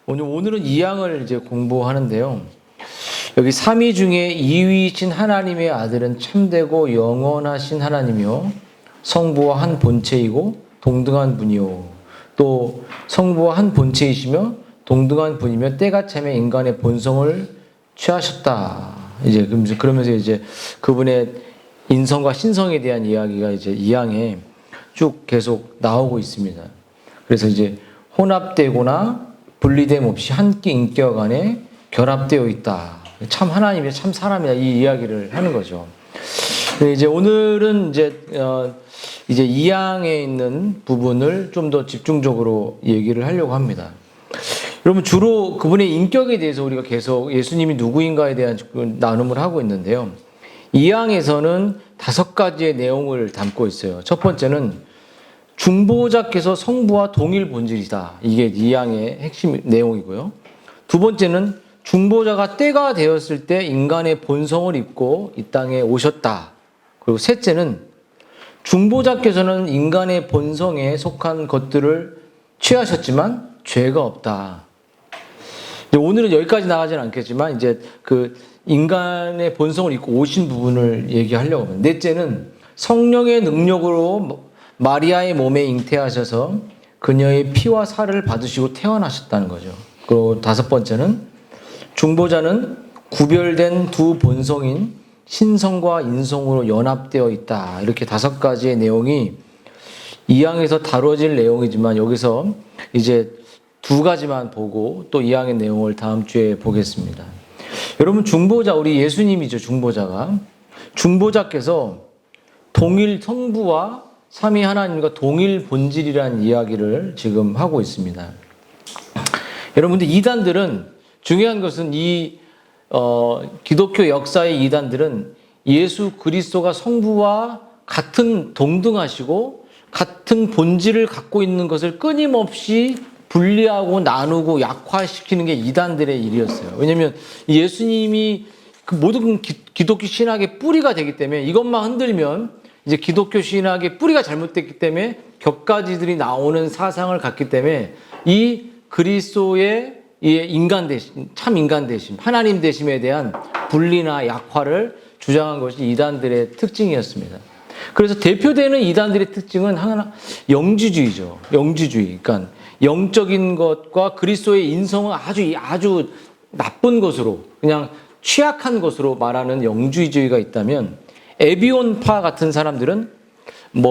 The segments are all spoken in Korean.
오늘은 2항을 이제 공부하는데요. 여기 3위 중에 2위이신 하나님의 아들은 참되고 영원하신 하나님이요 성부와 한 본체이고 동등한 분이요, 또 성부와 한 본체이시며 동등한 분이며 때가 차면 인간의 본성을 취하셨다. 이제 그러면서 이제 그분의 인성과 신성에 대한 이야기가 이제 2항에 쭉 계속 나오고 있습니다. 그래서 이제 혼합되거나 분리됨 없이 한 끼 인격 안에 결합되어 있다. 참 하나님이 참 사람이다. 이 이야기를 하는 거죠. 이제 오늘은 이제 2항에 있는 부분을 좀 더 집중적으로 얘기를 하려고 합니다. 여러분, 주로 그분의 인격에 대해서 우리가 계속 예수님이 누구인가에 대한 나눔을 하고 있는데요. 2항에서는 5가지의 내용을 담고 있어요. 첫 번째는 중보자께서 성부와 동일 본질이다. 이게 2항의 핵심 내용이고요. 두 번째는 중보자가 때가 되었을 때 인간의 본성을 입고 이 땅에 오셨다. 그리고 셋째는 중보자께서는 인간의 본성에 속한 것들을 취하셨지만 죄가 없다. 오늘은 여기까지 나가지는 않겠지만 이제 그 인간의 본성을 입고 오신 부분을 얘기하려고 합니다. 넷째는 성령의 능력으로 마리아의 몸에 잉태하셔서 그녀의 피와 살을 받으시고 태어나셨다는 거죠. 그리고 5번째는 중보자는 구별된 두 본성인 신성과 인성으로 연합되어 있다. 이렇게 5가지의 내용이 2항에서 다뤄질 내용이지만 여기서 이제 2가지만 보고 또 2항의 내용을 다음 주에 보겠습니다. 여러분, 중보자, 우리 예수님이죠. 중보자께서 동일 성부와 삼위 하나님과 동일 본질이라는 이야기를 지금 하고 있습니다. 여러분들, 이단들은 중요한 것은 이 기독교 역사의 이단들은 예수 그리스도가 성부와 같은 동등하시고 같은 본질을 갖고 있는 것을 끊임없이 분리하고 나누고 약화시키는 게 이단들의 일이었어요. 왜냐하면 예수님이 그 모든 기독교 신학의 뿌리가 되기 때문에 이것만 흔들면 이제 기독교 신학의 뿌리가 잘못됐기 때문에 격가지들이 나오는 사상을 갖기 때문에 이 그리스도의 인간 되심, 참 인간 되심, 하나님 되심에 대한 분리나 약화를 주장한 것이 이단들의 특징이었습니다. 그래서 대표되는 이단들의 특징은 하나, 영지주의죠. 영지주의. 그러니까 영적인 것과 그리스도의 인성은 아주 나쁜 것으로, 그냥 취약한 것으로 말하는 영지주의가 있다면, 에비온파 같은 사람들은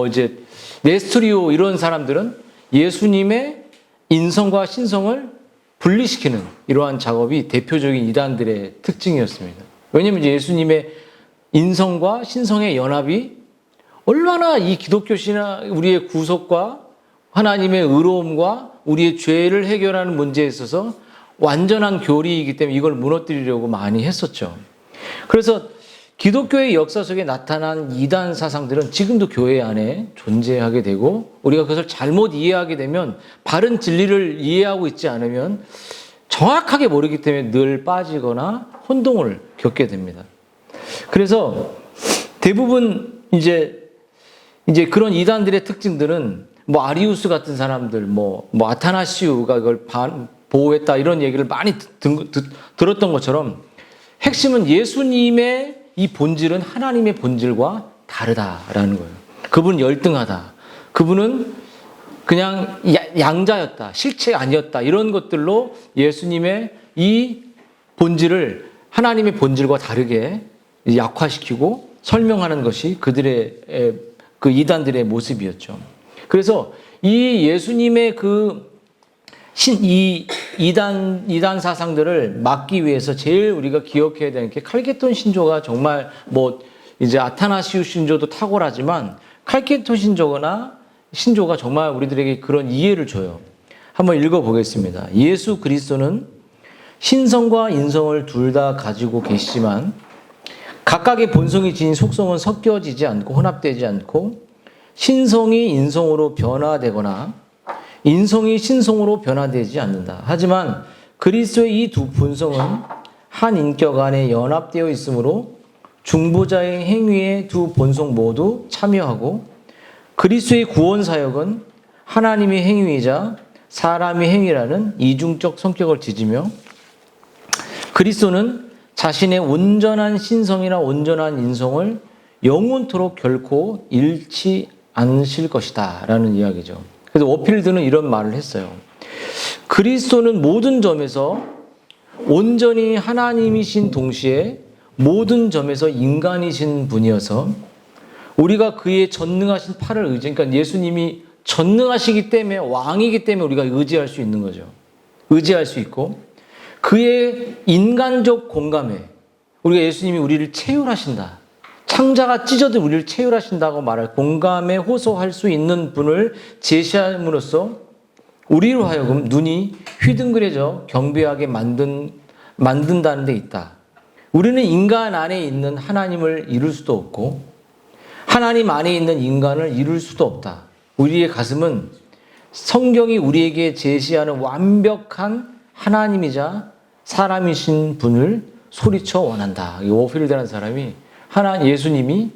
이제 네스토리오 이런 사람들은 예수님의 인성과 신성을 분리시키는 이러한 작업이 대표적인 이단들의 특징이었습니다. 왜냐하면 이제 예수님의 인성과 신성의 연합이 얼마나 이 기독교 신앙, 우리의 구속과 하나님의 의로움과 우리의 죄를 해결하는 문제에 있어서 완전한 교리이기 때문에 이걸 무너뜨리려고 많이 했었죠. 그래서 기독교의 역사 속에 나타난 이단 사상들은 지금도 교회 안에 존재하게 되고, 우리가 그것을 잘못 이해하게 되면, 바른 진리를 이해하고 있지 않으면 정확하게 모르기 때문에 늘 빠지거나 혼동을 겪게 됩니다. 그래서 대부분 이제 그런 이단들의 특징들은 아리우스 같은 사람들, 아타나시우가 이걸 보호했다 이런 얘기를 많이 들었던 것처럼, 핵심은 예수님의 이 본질은 하나님의 본질과 다르다라는 거예요. 그분은 열등하다. 그분은 그냥 양자였다. 실체 아니었다. 이런 것들로 예수님의 이 본질을 하나님의 본질과 다르게 약화시키고 설명하는 것이 그들의 그 이단들의 모습이었죠. 그래서 이 예수님의 이 이단 사상들을 막기 위해서 제일 우리가 기억해야 되는 게, 칼케톤 신조가 정말 이제 아타나시우 신조도 탁월하지만 칼케톤 신조가 정말 우리들에게 그런 이해를 줘요. 한번 읽어보겠습니다. 예수 그리스도는 신성과 인성을 둘 다 가지고 계시지만 각각의 본성이 지닌 속성은 섞여지지 않고 혼합되지 않고, 신성이 인성으로 변화되거나 인성이 신성으로 변화되지 않는다. 하지만 그리스도의 이 두 본성은 한 인격 안에 연합되어 있으므로 중보자의 행위에 두 본성 모두 참여하고, 그리스도의 구원 사역은 하나님의 행위이자 사람의 행위라는 이중적 성격을 지지며 그리스도는 자신의 온전한 신성이나 온전한 인성을 영원토록 결코 잃지 않으실 것이다 라는 이야기죠. 그래서 워필드는 이런 말을 했어요. 그리스도는 모든 점에서 온전히 하나님이신 동시에 모든 점에서 인간이신 분이어서 우리가 그의 전능하신 팔을 그러니까 예수님이 전능하시기 때문에 왕이기 때문에 우리가 의지할 수 있는 거죠. 의지할 수 있고 그의 인간적 공감에 우리가 예수님이 우리를 체휼하신다. 창자가 찢어도 우리를 체휼하신다고 말할 공감에 호소할 수 있는 분을 제시함으로써 우리로 하여금 눈이 휘둥그레져 경배하게 만든다는 데 있다. 우리는 인간 안에 있는 하나님을 이룰 수도 없고 하나님 안에 있는 인간을 이룰 수도 없다. 우리의 가슴은 성경이 우리에게 제시하는 완벽한 하나님이자 사람이신 분을 소리쳐 원한다. 이 워필드라는 사람이 예수님이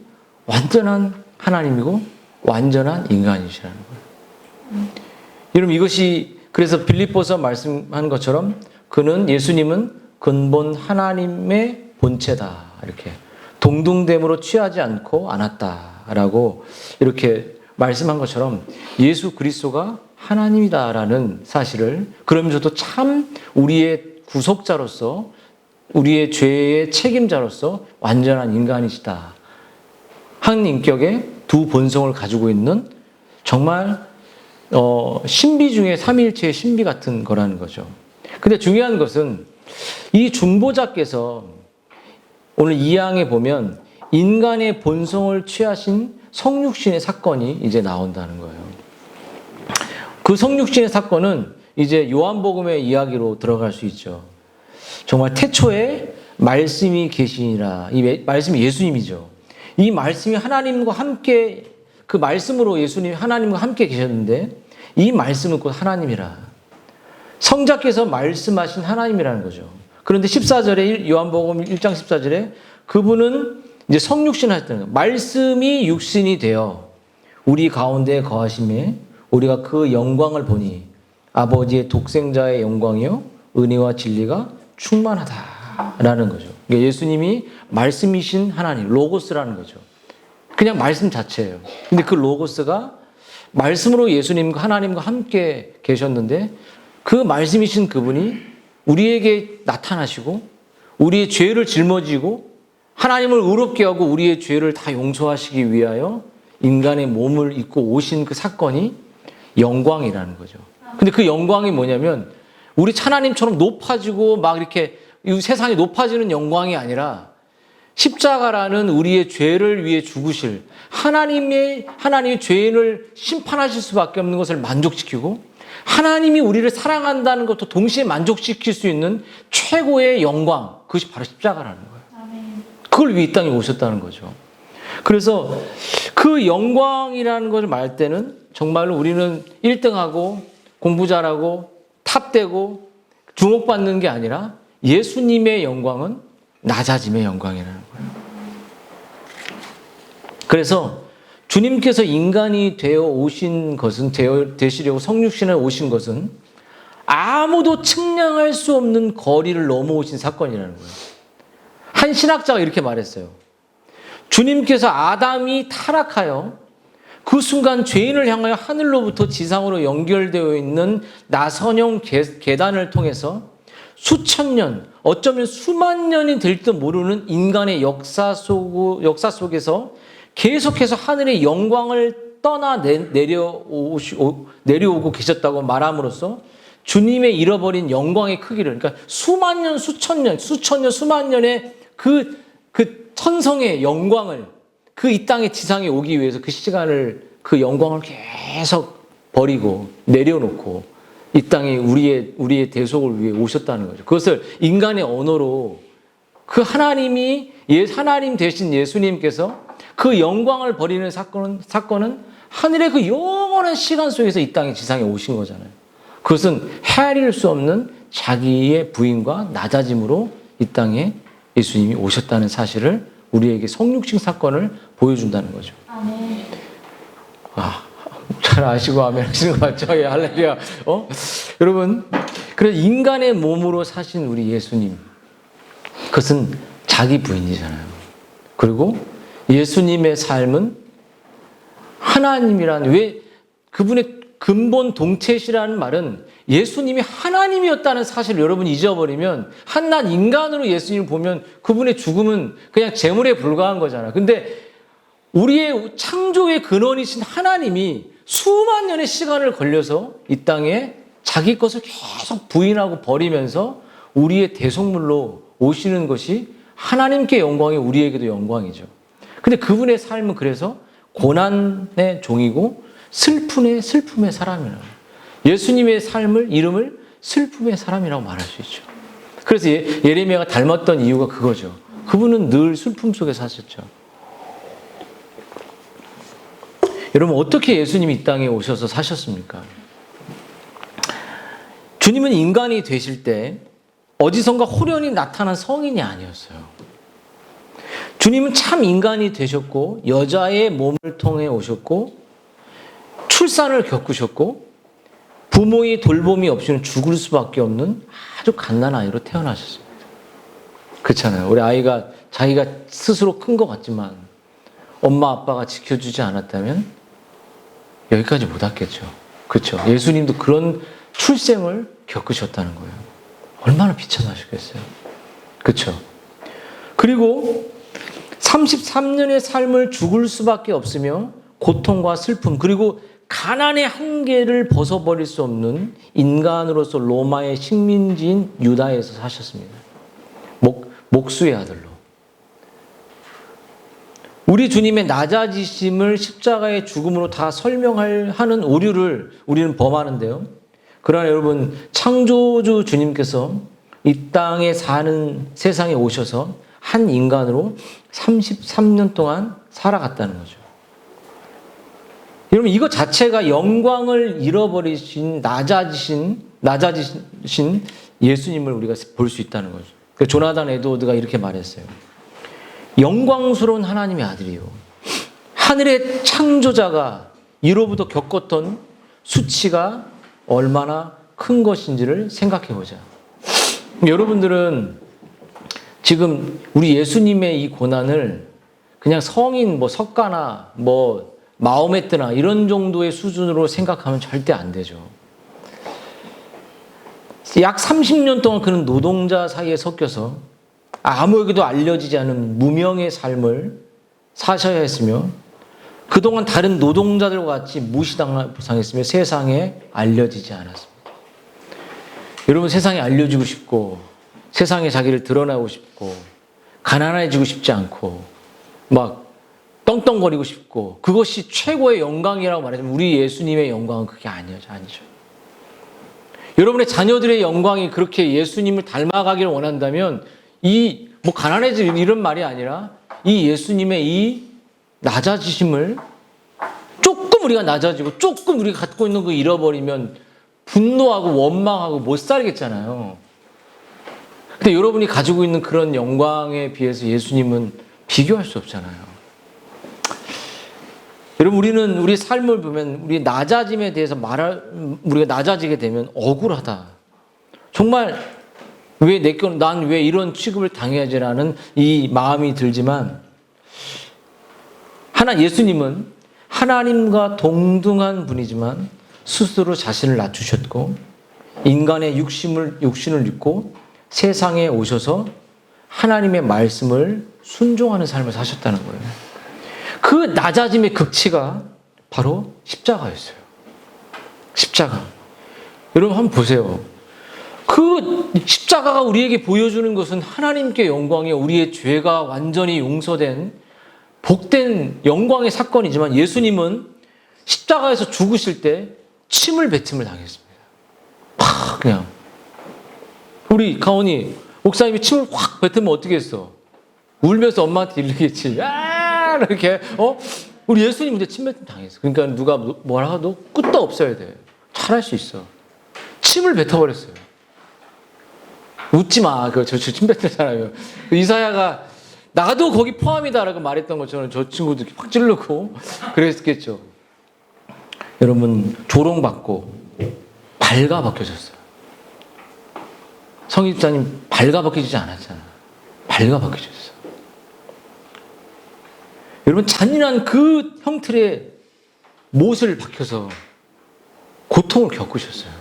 완전한 하나님이고 완전한 인간이시라는 거예요. 여러분 이것이 그래서 빌립보서 말씀한 것처럼 그는 예수님은 근본 하나님의 본체다. 이렇게 동등됨으로 취하지 않고 않았다라고 이렇게 말씀한 것처럼 예수 그리스도가 하나님이다라는 사실을 그러면서도 참 우리의 구속자로서 우리의 죄의 책임자로서 완전한 인간이시다. 한 인격의 두 본성을 가지고 있는 정말 신비 중에 삼위일체의 신비 같은 거라는 거죠. 근데 중요한 것은 이 중보자께서 오늘 2항에 보면 인간의 본성을 취하신 성육신의 사건이 이제 나온다는 거예요. 그 성육신의 사건은 이제 요한복음의 이야기로 들어갈 수 있죠. 정말 태초에 말씀이 계시니라. 이 말씀이 예수님이죠. 이 말씀이 하나님과 함께 그 말씀으로 예수님이 하나님과 함께 계셨는데 이 말씀은 곧 하나님이라. 성자께서 말씀하신 하나님이라는 거죠. 그런데 14절에 요한복음 1장 14절에 그분은 이제 성육신 하셨다는 거예요. 말씀이 육신이 되어 우리 가운데 거하심에 우리가 그 영광을 보니 아버지의 독생자의 영광이요 은혜와 진리가 충만하다라는 거죠. 그러니까 예수님이 말씀이신 하나님, 로고스라는 거죠. 그냥 말씀 자체예요. 근데 그 로고스가 말씀으로 예수님과 하나님과 함께 계셨는데 그 말씀이신 그분이 우리에게 나타나시고 우리의 죄를 짊어지고 하나님을 의롭게 하고 우리의 죄를 다 용서하시기 위하여 인간의 몸을 입고 오신 그 사건이 영광이라는 거죠. 근데 그 영광이 뭐냐면 우리 하나님처럼 높아지고 막 이렇게 이 세상이 높아지는 영광이 아니라 십자가라는 우리의 죄를 위해 죽으실 하나님의 죄인을 심판하실 수밖에 없는 것을 만족시키고 하나님이 우리를 사랑한다는 것도 동시에 만족시킬 수 있는 최고의 영광, 그것이 바로 십자가라는 거예요. 그걸 위해 이 땅에 오셨다는 거죠. 그래서 그 영광이라는 것을 말할 때는 정말로 우리는 1등하고 공부 잘하고 탑되고 주목받는 게 아니라 예수님의 영광은 낮아짐의 영광이라는 거예요. 그래서 주님께서 인간이 되어 오신 것은 되시려고 성육신에 오신 것은 아무도 측량할 수 없는 거리를 넘어오신 사건이라는 거예요. 한 신학자가 이렇게 말했어요. 주님께서 아담이 타락하여 그 순간 죄인을 향하여 하늘로부터 지상으로 연결되어 있는 나선형 계단을 통해서 수천 년, 어쩌면 수만 년이 될지도 모르는 인간의 역사 속에서 계속해서 하늘의 영광을 떠나 내려오고 계셨다고 말함으로써 주님의 잃어버린 영광의 크기를, 그러니까 수만 년, 수천 년, 수만 년의 그 천성의 영광을 그 이 땅의 지상에 오기 위해서 그 시간을, 그 영광을 계속 버리고 내려놓고 이 땅에 우리의 대속을 위해 오셨다는 거죠. 그것을 인간의 언어로 그 하나님 대신 예수님께서 그 영광을 버리는 사건은 하늘의 그 영원한 시간 속에서 이 땅의 지상에 오신 거잖아요. 그것은 헤아릴 수 없는 자기의 부인과 낮아짐으로 이 땅에 예수님이 오셨다는 사실을 우리에게 성육신 사건을 보여준다는 거죠. 잘 아시고 아멘 하시는 거 맞죠? 예, 할렐루야. 여러분, 그래서 인간의 몸으로 사신 우리 예수님, 그것은 자기 부인이잖아요. 그리고 예수님의 삶은 하나님이란, 왜 그분의 근본 동체시라는 말은 예수님이 하나님이었다는 사실을 여러분 잊어버리면, 한낱 인간으로 예수님을 보면 그분의 죽음은 그냥 재물에 불과한 거잖아요. 근데 우리의 창조의 근원이신 하나님이 수만 년의 시간을 걸려서 이 땅에 자기 것을 계속 부인하고 버리면서 우리의 대속물로 오시는 것이 하나님께 영광이, 우리에게도 영광이죠. 근데 그분의 삶은 그래서 고난의 종이고 슬픔의 사람이라고. 예수님의 삶을, 이름을 슬픔의 사람이라고 말할 수 있죠. 그래서 예레미야가 닮았던 이유가 그거죠. 그분은 늘 슬픔 속에 사셨죠. 여러분, 어떻게 예수님이 이 땅에 오셔서 사셨습니까? 주님은 인간이 되실 때 어디선가 호련히 나타난 성인이 아니었어요. 주님은 참 인간이 되셨고, 여자의 몸을 통해 오셨고, 출산을 겪으셨고, 부모의 돌봄이 없이는 죽을 수밖에 없는 아주 갓난 아이로 태어나셨습니다. 그렇잖아요. 우리 아이가 자기가 스스로 큰 것 같지만 엄마 아빠가 지켜주지 않았다면 여기까지 못 왔겠죠. 그렇죠. 예수님도 그런 출생을 겪으셨다는 거예요. 얼마나 비참하셨겠어요. 그렇죠. 그리고 33년의 삶을 죽을 수밖에 없으며 고통과 슬픔, 그리고 가난의 한계를 벗어버릴 수 없는 인간으로서 로마의 식민지인 유다에서 사셨습니다. 목수의 아들로. 우리 주님의 낮아지심을 십자가의 죽음으로 다 설명하는 오류를 우리는 범하는데요. 그러나 여러분, 창조주 주님께서 이 땅에 사는 세상에 오셔서 한 인간으로 33년 동안 살아갔다는 거죠. 여러분, 이것 자체가 영광을 잃어버리신 낮아지신 예수님을 우리가 볼 수 있다는 거죠. 조나단 에드워드가 이렇게 말했어요. 영광스러운 하나님의 아들이요, 하늘의 창조자가 이로부터 겪었던 수치가 얼마나 큰 것인지를 생각해 보자. 여러분들은 지금 우리 예수님의 이 고난을 그냥 성인, 석가나 마호메트나 이런 정도의 수준으로 생각하면 절대 안 되죠. 약 30년 동안 그는 노동자 사이에 섞여서 아무에게도 알려지지 않은 무명의 삶을 사셔야 했으며, 그동안 다른 노동자들과 같이 무시당했으며 세상에 알려지지 않았습니다. 여러분, 세상에 알려지고 싶고, 세상에 자기를 드러내고 싶고, 가난해지고 싶지 않고, 떵떵거리고 싶고, 그것이 최고의 영광이라고 말하자면 우리 예수님의 영광은 그게 아니죠. 여러분의 자녀들의 영광이 그렇게 예수님을 닮아가기를 원한다면 가난해질 이런 말이 아니라 이 예수님의 이 낮아지심을 조금 우리가 낮아지고 조금 우리가 갖고 있는 거 잃어버리면 분노하고 원망하고 못 살겠잖아요. 근데 여러분이 가지고 있는 그런 영광에 비해서 예수님은 비교할 수 없잖아요. 여러분, 우리는 우리 삶을 보면 우리 낮아짐에 대해서 우리가 낮아지게 되면 억울하다. 정말 난 왜 이런 취급을 당해야지라는 이 마음이 들지만, 예수님은 하나님과 동등한 분이지만 스스로 자신을 낮추셨고, 인간의 육신을 입고 세상에 오셔서 하나님의 말씀을 순종하는 삶을 사셨다는 거예요. 그 낮아짐의 극치가 바로 십자가였어요. 십자가. 여러분, 한번 보세요. 그 십자가가 우리에게 보여주는 것은 하나님께 영광이요, 우리의 죄가 완전히 용서된 복된 영광의 사건이지만, 예수님은 십자가에서 죽으실 때 침을 뱉음을 당했습니다. 그냥 우리 가온이 목사님이 침을 확 뱉으면 어떻게 했어? 울면서 엄마한테 이르겠지. 이렇게 우리 예수님 근데 침 뱉음 당했어. 그러니까 누가 뭐라 해도 끝도 없어야 돼. 잘할 수 있어. 침을 뱉어버렸어요. 웃지 마. 침 뱉는 사람이요. 이사야가 나도 거기 포함이다라고 말했던 것처럼 저 친구도 확 찌르고 그랬겠죠. 여러분 조롱받고 발가벗겨졌어요. 성직자님 발가벗겨지지 않았잖아. 발가벗겨졌어. 여러분 잔인한 그 형틀에 못을 박혀서 고통을 겪으셨어요.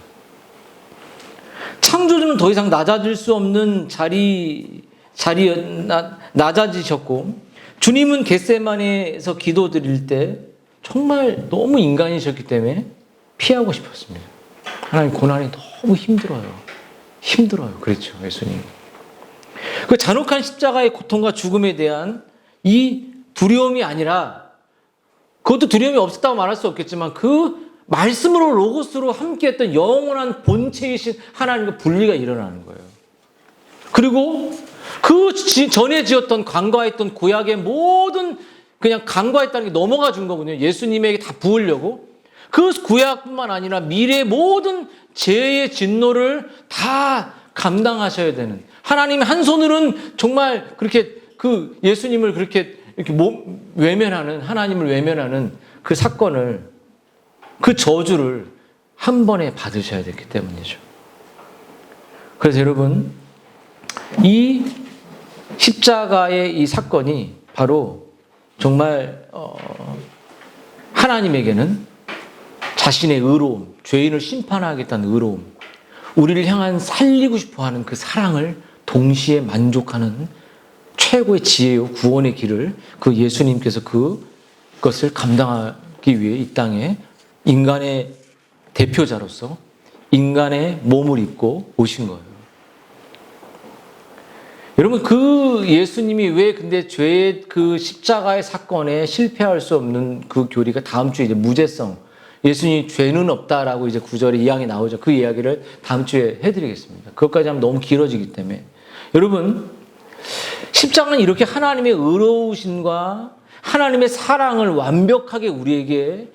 창조주는 더 이상 낮아질 수 없는 자리에 낮아지셨고, 주님은 겟세마네에서 기도드릴 때 정말 너무 인간이셨기 때문에 피하고 싶었습니다. 하나님, 고난이 너무 힘들어요. 그랬죠, 예수님. 그 잔혹한 십자가의 고통과 죽음에 대한 이 두려움이 아니라, 그것도 두려움이 없었다고 말할 수 없겠지만, 그 말씀으로 로고스로 함께했던 영원한 본체이신 하나님과 분리가 일어나는 거예요. 그리고 그 전에 지었던 간과했던 구약의 모든 그냥 간과했다는 게 넘어가 준 거거든요. 예수님에게 다 부으려고. 그 구약뿐만 아니라 미래의 모든 죄의 진노를 다 감당하셔야 되는, 하나님이 한 손으로는 정말 그렇게 그 예수님을 그렇게 이렇게 외면하는, 하나님을 외면하는 그 사건을, 그 저주를 한 번에 받으셔야 됐기 때문이죠. 그래서 여러분, 이 십자가의 이 사건이 바로 정말 하나님에게는 자신의 의로움, 죄인을 심판하겠다는 의로움, 우리를 향한 살리고 싶어하는 그 사랑을 동시에 만족하는 최고의 지혜요 구원의 길을 그 예수님께서 그것을 감당하기 위해 이 땅에 인간의 대표자로서 인간의 몸을 입고 오신 거예요. 여러분, 그 예수님이 왜 근데 죄의 그 십자가의 사건에 실패할 수 없는 그 교리가 다음 주에 이제 무죄성, 예수님이 죄는 없다라고 이제 9절에 이항이 나오죠. 그 이야기를 다음 주에 해드리겠습니다. 그것까지 하면 너무 길어지기 때문에. 여러분, 십자가는 이렇게 하나님의 의로우심과 하나님의 사랑을 완벽하게 우리에게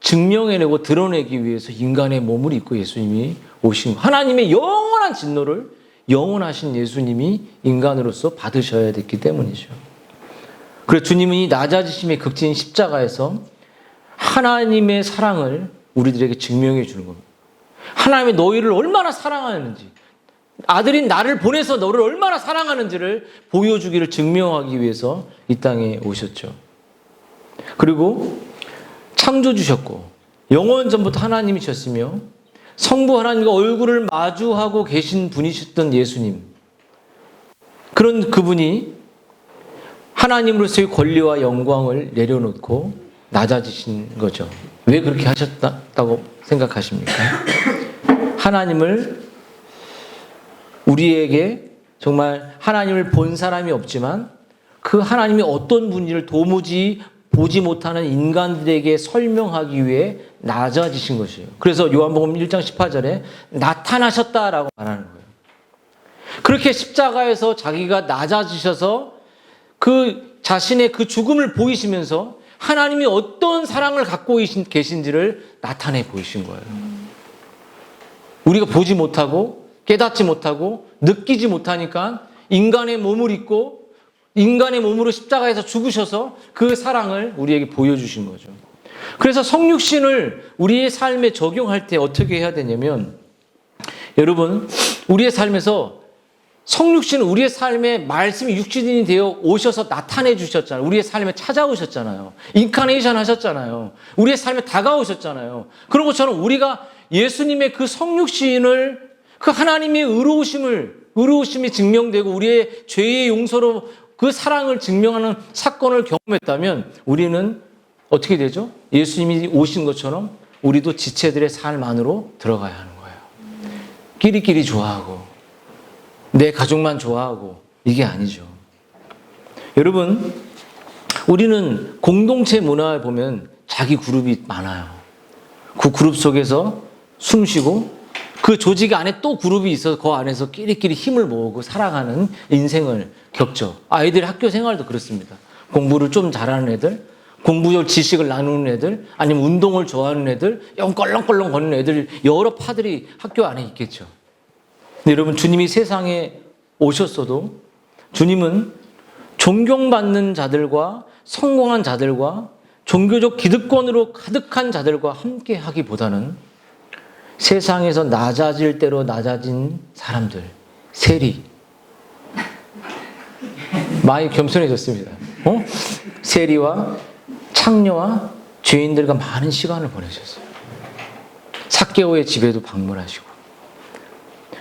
증명해내고 드러내기 위해서 인간의 몸을 입고 예수님이 오신, 하나님의 영원한 진노를 영원하신 예수님이 인간으로서 받으셔야 됐기 때문이죠. 그래서 주님은 이 낮아지심의 극진 십자가에서 하나님의 사랑을 우리들에게 증명해 주는 겁니다. 하나님이 너희를 얼마나 사랑하는지, 아들인 나를 보내서 너를 얼마나 사랑하는지를 보여주기를 증명하기 위해서 이 땅에 오셨죠. 그리고 창조주셨고 영원 전부터 하나님이셨으며 성부 하나님과 얼굴을 마주하고 계신 분이셨던 예수님, 그런 그분이 하나님으로서의 권리와 영광을 내려놓고 낮아지신 거죠. 왜 그렇게 하셨다고 생각하십니까? 하나님을, 우리에게 정말 하나님을 본 사람이 없지만 그 하나님이 어떤 분인지를 도무지 보지 못하는 인간들에게 설명하기 위해 낮아지신 것이에요. 그래서 요한복음 1장 18절에 나타나셨다라고 말하는 거예요. 그렇게 십자가에서 자기가 낮아지셔서 그 자신의 그 죽음을 보이시면서 하나님이 어떤 사랑을 갖고 계신지를 나타내 보이신 거예요. 우리가 보지 못하고 깨닫지 못하고 느끼지 못하니까 인간의 몸을 입고 인간의 몸으로 십자가에서 죽으셔서 그 사랑을 우리에게 보여주신 거죠. 그래서 성육신을 우리의 삶에 적용할 때 어떻게 해야 되냐면, 여러분, 우리의 삶에서 성육신은 우리의 삶에 말씀이 육신이 되어 오셔서 나타내 주셨잖아요. 우리의 삶에 찾아오셨잖아요. 인카네이션 하셨잖아요. 우리의 삶에 다가오셨잖아요. 그런 것처럼 우리가 예수님의 그 성육신을, 그 하나님의 의로우심이 증명되고 우리의 죄의 용서로 그 사랑을 증명하는 사건을 경험했다면 우리는 어떻게 되죠? 예수님이 오신 것처럼 우리도 지체들의 삶 안으로 들어가야 하는 거예요. 끼리끼리 좋아하고 내 가족만 좋아하고 이게 아니죠. 여러분, 우리는 공동체 문화에 보면 자기 그룹이 많아요. 그 그룹 속에서 숨쉬고 그 조직 안에 또 그룹이 있어서 그 안에서 끼리끼리 힘을 모으고 살아가는 인생을 겪죠. 아이들 학교 생활도 그렇습니다. 공부를 좀 잘하는 애들, 공부적 지식을 나누는 애들, 아니면 운동을 좋아하는 애들, 영 껄렁껄렁 거리는 애들, 여러 파들이 학교 안에 있겠죠. 근데 여러분, 주님이 세상에 오셨어도 주님은 존경받는 자들과 성공한 자들과 종교적 기득권으로 가득한 자들과 함께 하기보다는 세상에서 낮아질 대로 낮아진 사람들, 세리, 많이 겸손해졌습니다. 세리와 창녀와 죄인들과 많은 시간을 보내셨어요. 삭개오의 집에도 방문하시고,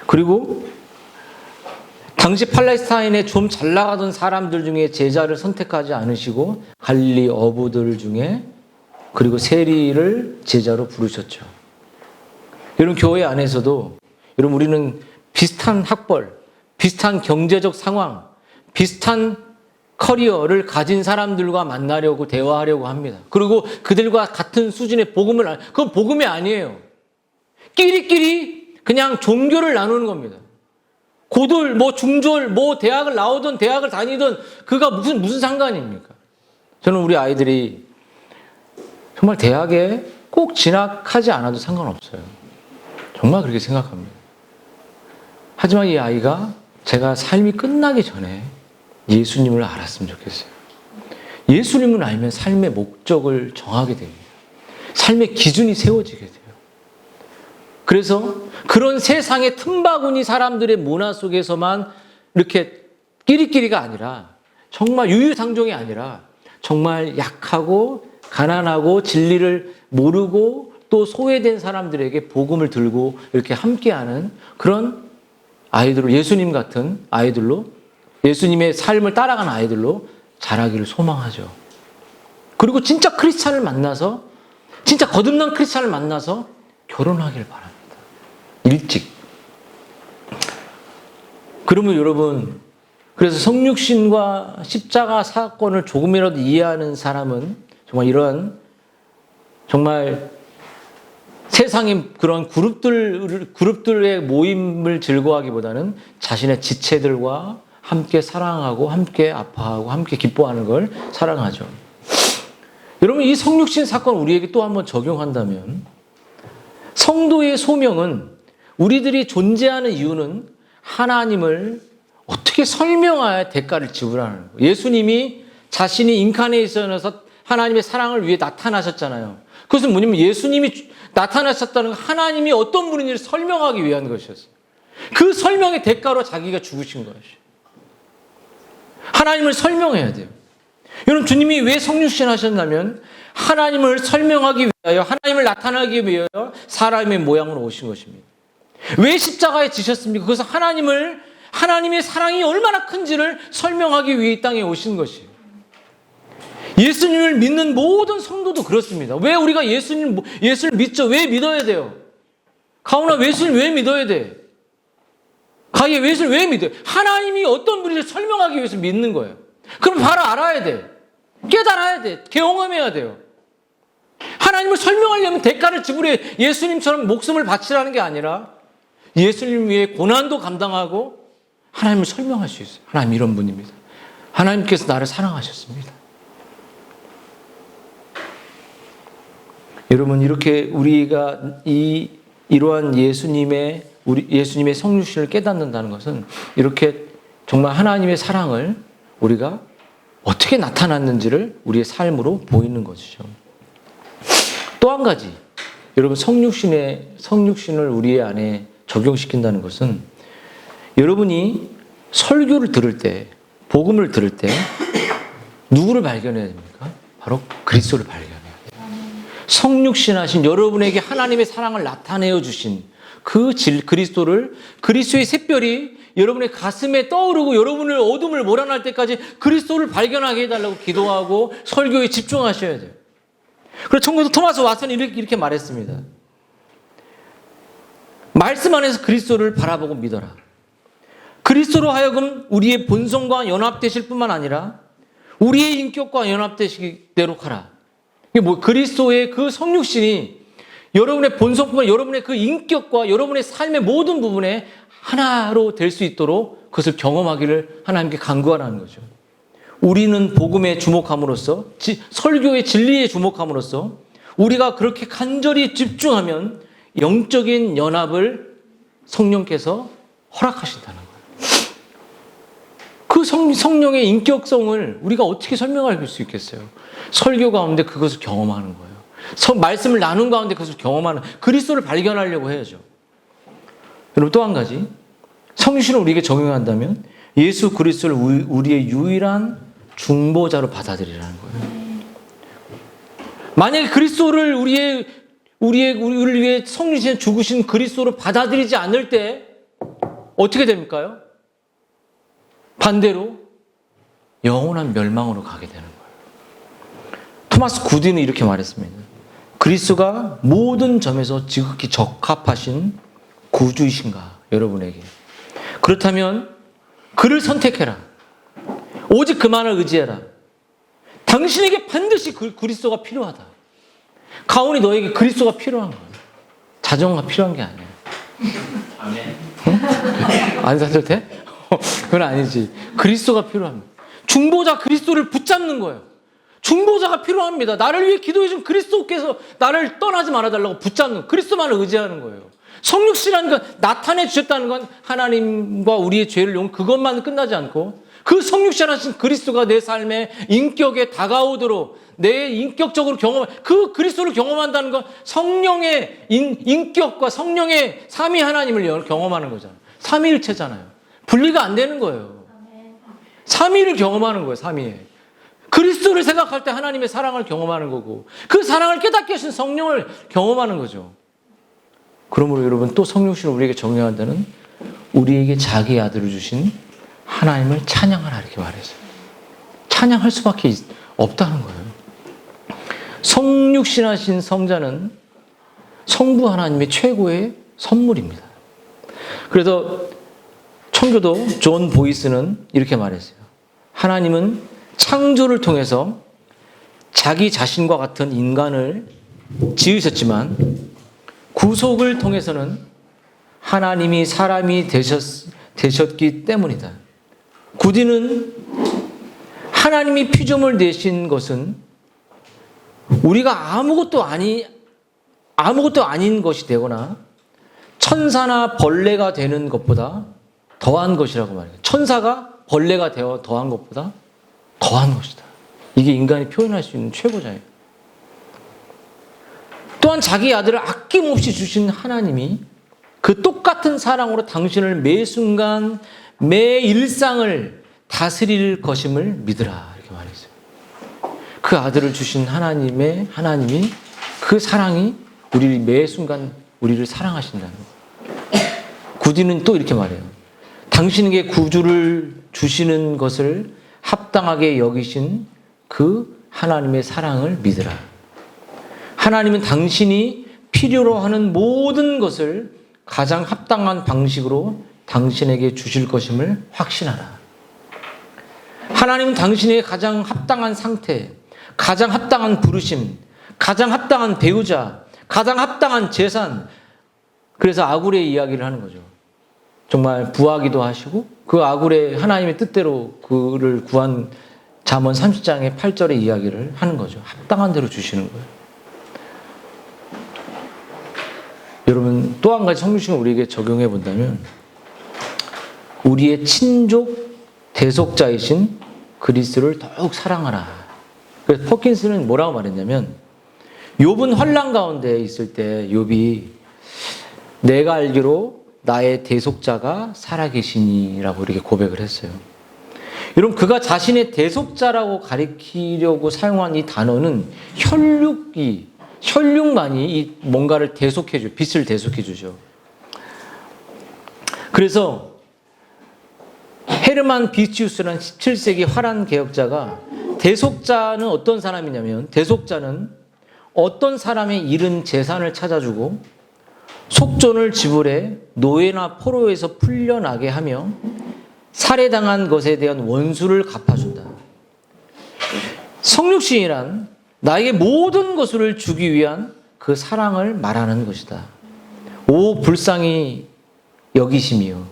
그리고 당시 팔레스타인에 좀 잘 나가던 사람들 중에 제자를 선택하지 않으시고 갈릴리 어부들 중에 그리고 세리를 제자로 부르셨죠. 여러분, 교회 안에서도 여러분 우리는 비슷한 학벌, 비슷한 경제적 상황, 비슷한 커리어를 가진 사람들과 만나려고 대화하려고 합니다. 그리고 그들과 같은 수준의 복음을, 그건 복음이 아니에요. 끼리끼리 그냥 종교를 나누는 겁니다. 고졸, 중졸, 대학을 나오든 대학을 다니든 그가 무슨 상관입니까? 저는 우리 아이들이 정말 대학에 꼭 진학하지 않아도 상관없어요. 정말 그렇게 생각합니다. 하지만 이 아이가 제가 삶이 끝나기 전에 예수님을 알았으면 좋겠어요. 예수님을 알면 삶의 목적을 정하게 됩니다. 삶의 기준이 세워지게 돼요. 그래서 그런 세상의 틈바구니 사람들의 문화 속에서만 이렇게 끼리끼리가 아니라, 정말 유유상종이 아니라 정말 약하고 가난하고 진리를 모르고 또 소외된 사람들에게 복음을 들고 이렇게 함께하는 그런 아이들로, 예수님 같은 아이들로, 예수님의 삶을 따라가는 아이들로 자라기를 소망하죠. 그리고 진짜 크리스찬을 만나서, 진짜 거듭난 크리스찬을 만나서 결혼하길 바랍니다. 일찍. 그러면 여러분, 그래서 성육신과 십자가 사건을 조금이라도 이해하는 사람은 정말 이런, 정말 세상의 그런 그룹들의 모임을 즐거워하기보다는 자신의 지체들과 함께 사랑하고 함께 아파하고 함께 기뻐하는 걸 사랑하죠. 여러분, 이 성육신 사건 우리에게 또 한번 적용한다면, 성도의 소명은, 우리들이 존재하는 이유는 하나님을 어떻게 설명해야 대가를 지불하는 거예요. 예수님이 자신이 인카네이션에서 하나님의 사랑을 위해 나타나셨잖아요. 그것은 뭐냐면 예수님이 나타나셨다는 건 하나님이 어떤 분인지를 설명하기 위한 것이었어요. 그 설명의 대가로 자기가 죽으신 것이에요. 하나님을 설명해야 돼요. 여러분, 주님이 왜 성육신 하셨냐면 하나님을 설명하기 위하여, 하나님을 나타나기 위하여 사람의 모양으로 오신 것입니다. 왜 십자가에 지셨습니까? 그것은 하나님의 사랑이 얼마나 큰지를 설명하기 위해 이 땅에 오신 것이에요. 예수님을 믿는 모든 성도도 그렇습니다. 왜 우리가 예수를 믿죠? 왜 믿어야 돼요? 가훈아, 예수님 왜 믿어야 돼? 가희야, 예수를 왜 믿어요? 하나님이 어떤 분인지 설명하기 위해서 믿는 거예요. 그럼 바로 알아야 돼. 깨달아야 돼. 경험해야 돼요. 하나님을 설명하려면 대가를 지불해 예수님처럼 목숨을 바치라는 게 아니라 예수님 위해 고난도 감당하고 하나님을 설명할 수 있어요. 하나님 이런 분입니다. 하나님께서 나를 사랑하셨습니다. 여러분, 이렇게 우리가 이러한 예수님의 성육신을 깨닫는다는 것은 이렇게 정말 하나님의 사랑을 우리가 어떻게 나타났는지를 우리의 삶으로 보이는 것이죠. 또 한 가지, 여러분, 성육신을 우리 안에 적용시킨다는 것은 여러분이 설교를 들을 때, 복음을 들을 때 누구를 발견해야 됩니까? 바로 그리스도를 발견해야 돼요. 성육신하신 여러분에게 하나님의 사랑을 나타내어 주신 그 그리스도의 샛별이 여러분의 가슴에 떠오르고 여러분을 어둠을 몰아낼 때까지 그리스도를 발견하게 해달라고 기도하고 설교에 집중하셔야 돼요. 그래서 청교도 토마스 왓슨이 이렇게 말했습니다. 말씀 안에서 그리스도를 바라보고 믿어라. 그리스도로 하여금 우리의 본성과 연합되실 뿐만 아니라 우리의 인격과 연합되시도록 하라. 이게 그리스도의 그 성육신이 여러분의 본성뿐만 아니라 여러분의 그 인격과 여러분의 삶의 모든 부분에 하나로 될 수 있도록 그것을 경험하기를 하나님께 간구하라는 거죠. 우리는 복음에 주목함으로써, 설교의 진리에 주목함으로써 우리가 그렇게 간절히 집중하면 영적인 연합을 성령께서 허락하신다는 거예요. 그 그 성령의 인격성을 우리가 어떻게 설명할 수 있겠어요? 설교 가운데 그것을 경험하는 거예요. 말씀을 나눈 가운데 그것을 경험하는, 그리스도를 발견하려고 해야죠. 여러분, 또 한 가지, 성신을 우리에게 적용한다면 예수 그리스도를 우리의 유일한 중보자로 받아들이라는 거예요. 만약에 그리스도를 우리를 위해 성신에 죽으신 그리스도를 받아들이지 않을 때 어떻게 됩니까요? 반대로 영원한 멸망으로 가게 되는 거예요. 토마스 구디는 이렇게 말했습니다. 그리스도가 모든 점에서 지극히 적합하신 구주이신가, 여러분에게? 그렇다면 그를 선택해라. 오직 그만을 의지해라. 당신에게 반드시 그리스도가 필요하다. 가온이 너에게 그리스도가 필요한 거야. 자전거가 필요한 게 아니야. 아멘. 안 사도 돼? 그건 아니지. 그리스도가 필요합니다. 중보자 그리스도를 붙잡는 거예요. 중보자가 필요합니다. 나를 위해 기도해준 그리스도께서 나를 떠나지 말아달라고 붙잡는, 그리스도만을 의지하는 거예요. 성육신이라는 건, 나타내 주셨다는 건 하나님과 우리의 죄를 용, 그것만 끝나지 않고 그 성육신하신 그리스도가 내 삶의 인격에 다가오도록 내 인격적으로 그 그리스도를 경험한다는 건 성령의 인격과 성령의 삼위 하나님을 경험하는 거잖아요. 삼위일체잖아요. 분리가 안 되는 거예요. 삼위를 경험하는 거예요. 삼위에. 그리스도를 생각할 때 하나님의 사랑을 경험하는 거고, 그 사랑을 깨닫게 하신 성령을 경험하는 거죠. 그러므로 여러분, 또 성령신을 우리에게 적용한다는, 우리에게 자기 아들을 주신 하나님을 찬양하라, 이렇게 말했어요. 찬양할 수밖에 없다는 거예요. 성육신하신 성자는 성부 하나님의 최고의 선물입니다. 그래서 청교도 존 보이스는 이렇게 말했어요. 하나님은 창조를 통해서 자기 자신과 같은 인간을 지으셨지만 구속을 통해서는 하나님이 사람이 되셨기 때문이다. 구디는 하나님이 피조물 내신 것은 우리가 아무것도 아닌 것이 되거나 천사나 벌레가 되는 것보다 더한 것이라고 말해요. 천사가 벌레가 되어 더한 것보다 더한 것이다. 이게 인간이 표현할 수 있는 최고자예요. 또한 자기 아들을 아낌없이 주신 하나님이 그 똑같은 사랑으로 당신을 매 순간 매 일상을 다스릴 것임을 믿으라, 이렇게 말했어요. 그 아들을 주신 하나님이 그 사랑이 우리 매 순간 우리를 사랑하신다는 거예요. 구디는 또 이렇게 말해요. 당신에게 구주를 주시는 것을 합당하게 여기신 그 하나님의 사랑을 믿으라. 하나님은 당신이 필요로 하는 모든 것을 가장 합당한 방식으로 당신에게 주실 것임을 확신하라. 하나님은 당신에게 가장 합당한 상태, 가장 합당한 부르심, 가장 합당한 배우자, 가장 합당한 재산, 그래서 아구레의 이야기를 하는 거죠. 정말 부하기도 하시고 그 아구레 하나님의 뜻대로 그를 구한 잠언 30장의 8절의 이야기를 하는 거죠. 합당한 대로 주시는 거예요. 여러분, 또 한 가지 성육신을 우리에게 적용해 본다면 우리의 친족 대속자이신 그리스도를 더욱 사랑하라. 그래서 퍼킨스는 뭐라고 말했냐면, 욥은 환난 가운데 있을 때 욥이 내가 알기로 나의 대속자가 살아계시니라고 이렇게 고백을 했어요. 여러분, 그가 자신의 대속자라고 가리키려고 사용한 이 단어는 혈육만이 이 뭔가를 대속해줘, 빛을 대속해주죠. 그래서 헤르만 비치우스라는 17세기 화란 개혁자가 대속자는 어떤 사람이냐면, 대속자는 어떤 사람의 잃은 재산을 찾아주고 속전을 지불해 노예나 포로에서 풀려나게 하며 살해당한 것에 대한 원수를 갚아준다. 성육신이란 나에게 모든 것을 주기 위한 그 사랑을 말하는 것이다. 오 불쌍히 여기심이요,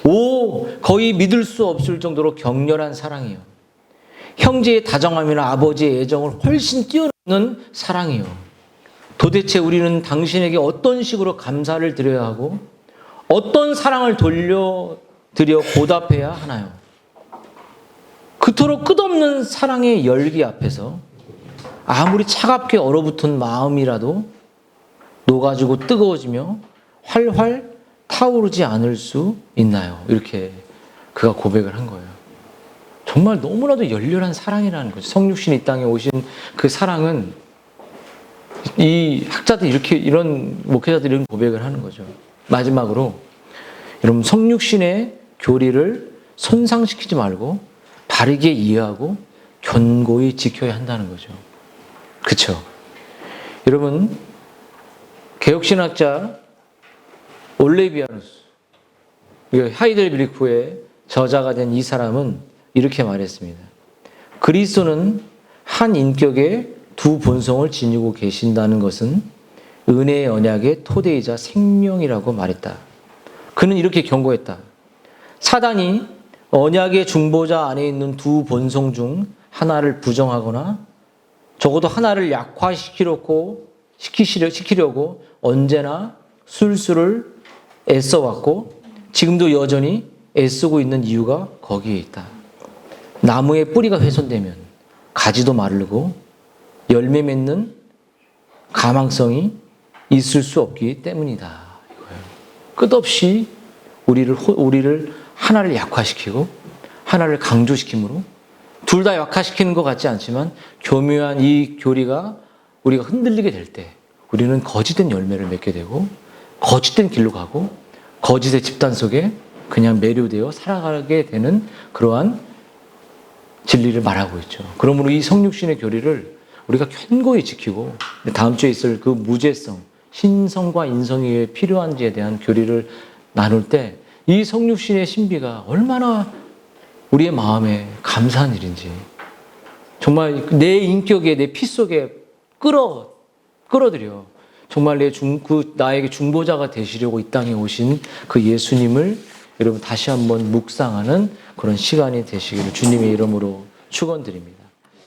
오 거의 믿을 수 없을 정도로 격렬한 사랑이요, 형제의 다정함이나 아버지의 애정을 훨씬 뛰어넘는 사랑이요, 도대체 우리는 당신에게 어떤 식으로 감사를 드려야 하고 어떤 사랑을 돌려드려 보답해야 하나요? 그토록 끝없는 사랑의 열기 앞에서 아무리 차갑게 얼어붙은 마음이라도 녹아지고 뜨거워지며 활활 타오르지 않을 수 있나요? 이렇게 그가 고백을 한 거예요. 정말 너무나도 열렬한 사랑이라는 거죠. 성육신이 이 땅에 오신 그 사랑은 이 학자들 이런 목회자들이 이런 고백을 하는 거죠. 마지막으로 여러분 성육신의 교리를 손상시키지 말고 바르게 이해하고 견고히 지켜야 한다는 거죠. 그렇죠? 여러분 개혁신학자 올레비아누스 하이델베르크의 저자가 된 이 사람은 이렇게 말했습니다. 그리스도는 한 인격의 두 본성을 지니고 계신다는 것은 은혜의 언약의 토대이자 생명이라고 말했다. 그는 이렇게 경고했다. 사단이 언약의 중보자 안에 있는 두 본성 중 하나를 부정하거나 적어도 하나를 약화시키려고 언제나 술수를 애써왔고 지금도 여전히 애쓰고 있는 이유가 거기에 있다. 나무의 뿌리가 훼손되면 가지도 마르고 열매 맺는 가망성이 있을 수 없기 때문이다. 이거예요. 끝없이 우리를 하나를 약화시키고 하나를 강조시킴으로 둘 다 약화시키는 것 같지 않지만 교묘한 이 교리가 우리가 흔들리게 될 때 우리는 거짓된 열매를 맺게 되고 거짓된 길로 가고 거짓의 집단 속에 그냥 매료되어 살아가게 되는 그러한 진리를 말하고 있죠. 그러므로 이 성육신의 교리를 우리가 견고히 지키고 다음 주에 있을 그 무죄성, 신성과 인성이 필요한지에 대한 교리를 나눌 때 이 성육신의 신비가 얼마나 우리의 마음에 감사한 일인지 정말 내 인격에 내 피 속에 끌어들여 정말 나에게 중보자가 되시려고 이 땅에 오신 그 예수님을 여러분 다시 한번 묵상하는 그런 시간이 되시기를 주님의 이름으로 축원드립니다.